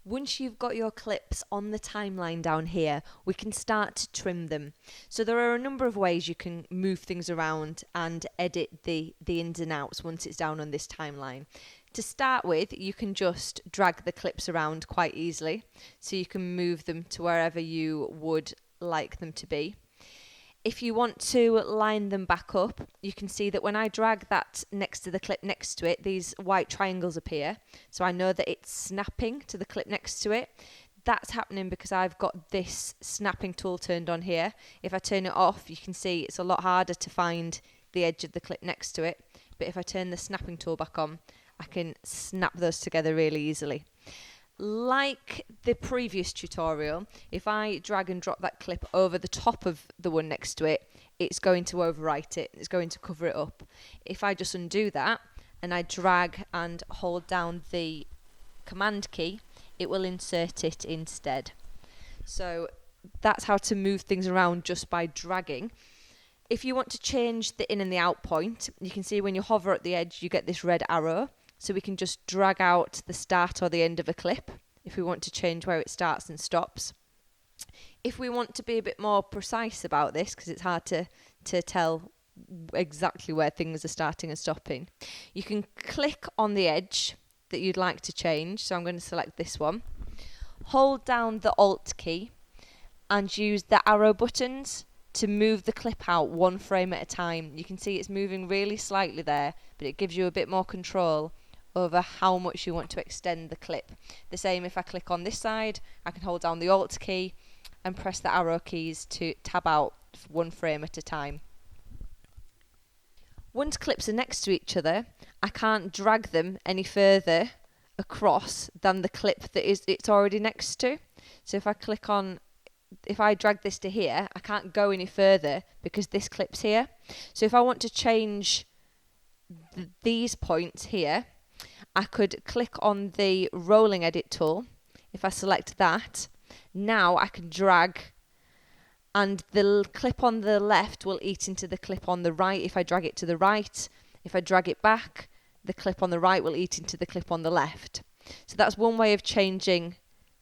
Once you've got your clips on the timeline down here, we can start to trim them. So there are a number of ways you can move things around and edit the ins and outs once it's down on this timeline. To start with, you can just drag the clips around quite easily, so you can move them to wherever you would like them to be. If you want to line them back up, you can see that when I drag that next to the clip next to it, these white triangles appear. So I know that it's snapping to the clip next to it. That's happening because I've got this snapping tool turned on here. If I turn it off, you can see it's a lot harder to find the edge of the clip next to it. But if I turn the snapping tool back on, I can snap those together really easily. Like the previous tutorial, if I drag and drop that clip over the top of the one next to it, it's going to overwrite it. It's going to cover it up. If I just undo that and I drag and hold down the Command key, it will insert it instead. So that's how to move things around just by dragging. If you want to change the in and the out point, you can see when you hover at the edge, you get this red arrow. So we can just drag out the start or the end of a clip if we want to change where it starts and stops. If we want to be a bit more precise about this, because it's hard to tell exactly where things are starting and stopping, you can click on the edge that you'd like to change. So I'm going to select this one. Hold down the Alt key and use the arrow buttons to move the clip out one frame at a time. You can see it's moving really slightly there, but it gives you a bit more control over how much you want to extend the clip. The same if I click on this side, I can hold down the Alt key and press the arrow keys to tab out one frame at a time. Once clips are next to each other, I can't drag them any further across than the clip that it's already next to. So if I drag this to here, I can't go any further because this clip's here. So if I want to change these points here, I could click on the rolling edit tool. If I select that, now I can drag and the clip on the left will eat into the clip on the right if I drag it to the right. If I drag it back, the clip on the right will eat into the clip on the left. So that's one way of changing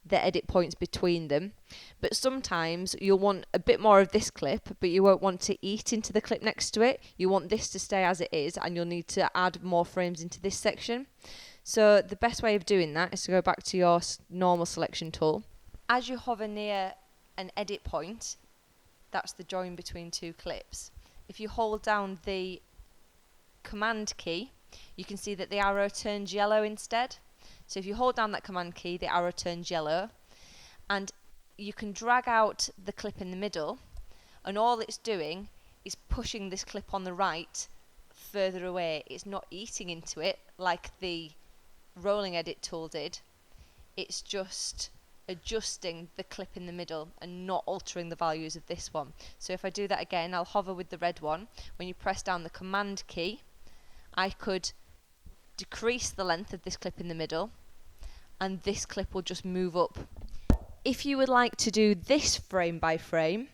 the edit points between them. But sometimes you'll want a bit more of this clip, but you won't want to eat into the clip next to it. You want this to stay as it is, and you'll need to add more frames into this section. So the best way of doing that is to go back to your normal selection tool. As you hover near an edit point, that's the join between two clips. If you hold down the Command key, you can see that the arrow turns yellow instead. So if you hold down that Command key, the arrow turns yellow, and you can drag out the clip in the middle, and all it's doing is pushing this clip on the right further away. It's not eating into it like the rolling edit tool did. It's just adjusting the clip in the middle and not altering the values of this one. So if I do that again, I'll hover with the red one. When you press down the Command key, I could decrease the length of this clip in the middle, and this clip will just move up. If you would like to do this frame by frame,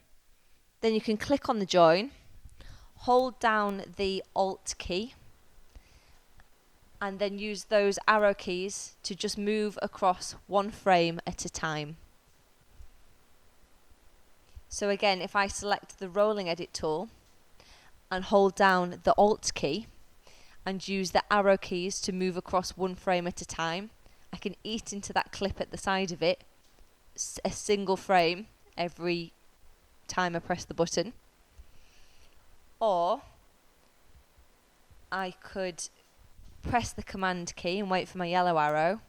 then you can click on the join, hold down the Alt key, and then use those arrow keys to just move across one frame at a time. So again, if I select the rolling edit tool and hold down the Alt key and use the arrow keys to move across one frame at a time, I can eat into that clip at the side of it, a single frame every time I press the button. Or I could press the Command key and wait for my yellow arrow,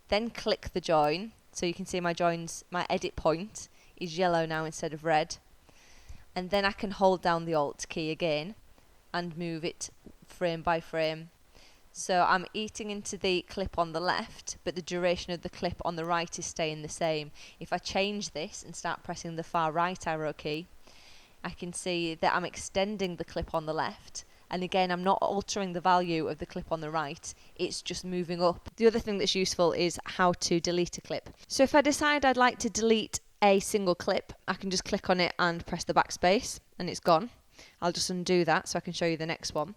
then click the join. So you can see my edit point is yellow now instead of red. And then I can hold down the Alt key again and move it frame by frame. So I'm eating into the clip on the left, but the duration of the clip on the right is staying the same. If I change this and start pressing the far right arrow key, I can see that I'm extending the clip on the left. And again, I'm not altering the value of the clip on the right, it's just moving up. The other thing that's useful is how to delete a clip. So if I decide I'd like to delete a single clip, I can just click on it and press the backspace and it's gone. I'll just undo that so I can show you the next one.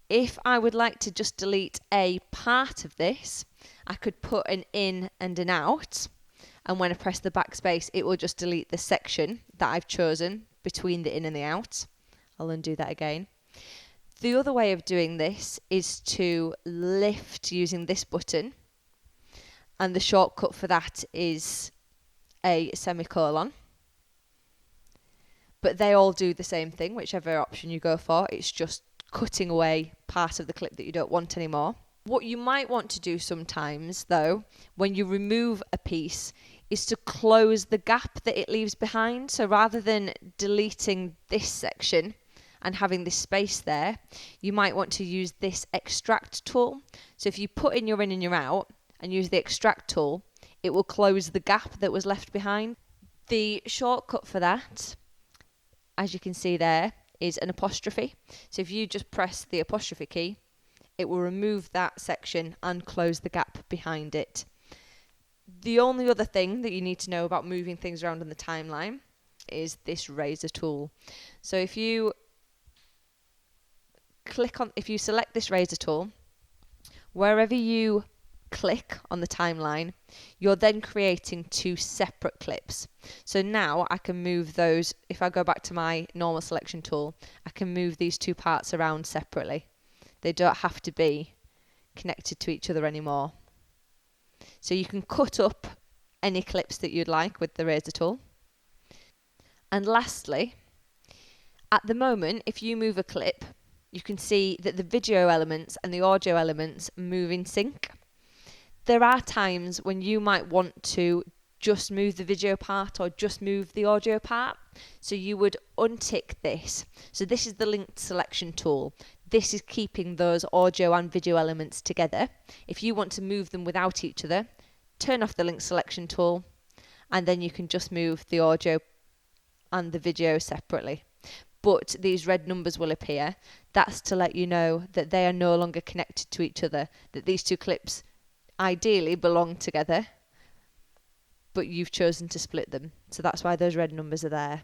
If I would like to just delete a part of this, I could put an in and an out, and when I press the backspace, it will just delete the section that I've chosen between the in and the out. I'll undo that again. The other way of doing this is to lift using this button, and the shortcut for that is a semicolon. But they all do the same thing, whichever option you go for. It's just cutting away part of the clip that you don't want anymore. What you might want to do sometimes, though, when you remove a piece, is to close the gap that it leaves behind. So rather than deleting this section and having this space there, you might want to use this extract tool. So if you put in your in and your out and use the extract tool, it will close the gap that was left behind. The shortcut for that, as you can see there, is an apostrophe. So if you just press the apostrophe key, it will remove that section and close the gap behind it. The only other thing that you need to know about moving things around on the timeline is this razor tool. So if you select this razor tool, wherever you click on the timeline, you're then creating two separate clips. So now I can move those. If I go back to my normal selection tool, I can move these two parts around separately. They don't have to be connected to each other anymore. So you can cut up any clips that you'd like with the razor tool. And lastly, at the moment, if you move a clip, you can see that the video elements and the audio elements move in sync. There are times when you might want to just move the video part or just move the audio part. So you would untick this. So this is the linked selection tool. This is keeping those audio and video elements together. If you want to move them without each other, turn off the linked selection tool, and then you can just move the audio and the video separately. But these red numbers will appear. That's to let you know that they are no longer connected to each other, that these two clips ideally belong together, but you've chosen to split them. So that's why those red numbers are there.